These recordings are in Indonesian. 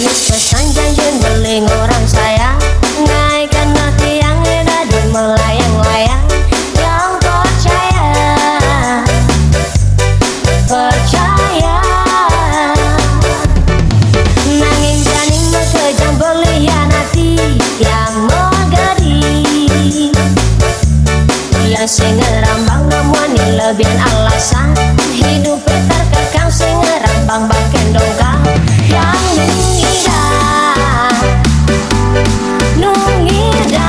manis pesan janjin beling orang sayang, ngai karena tiang tadi melayang-layang. Yang percaya nanging janing mekejang belian hati yang megadi, yang sing ngerambang namun lebihan alasan hidup terkekang sing ngerambang baken dongkang yang nungida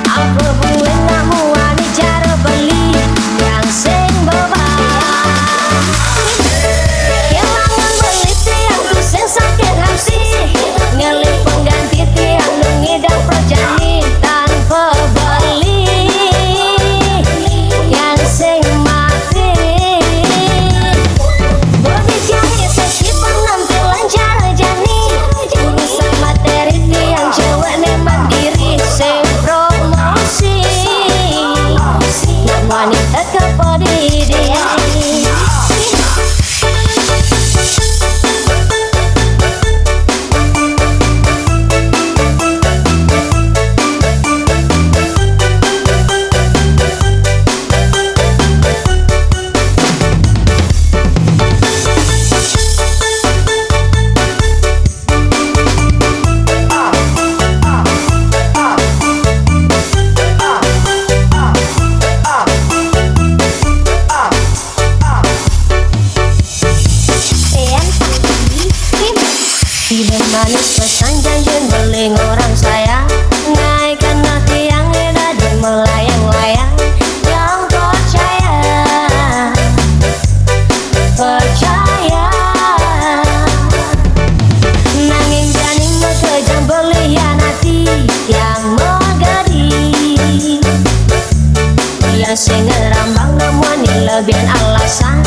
apa buat kamu ani cara beli yang sing bebayar kelangan beli tiang tu sing sakit hamsi ngelih pengganti tiang nungida projani tanpa beli yang sing mati bagi jahit sesi penampilan cara jani urusan materi tiang cewek ne mandiri sing promosi yang wanita kepediri. Hidup manis pesan janjin beling orang sayang, ngai karena tiang tadi melayang-layang. Yang percaya nanging janing mekejang belian hati yang megadi, yang sing ngerambang namun lebihan alasan